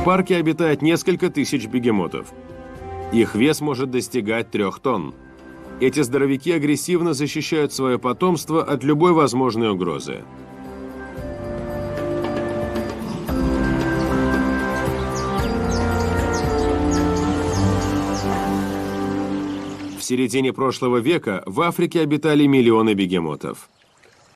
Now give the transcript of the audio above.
парке обитает несколько тысяч бегемотов. Их вес может достигать 3 тонн. Эти здоровяки агрессивно защищают свое потомство от любой возможной угрозы. В середине прошлого века в Африке обитали миллионы бегемотов.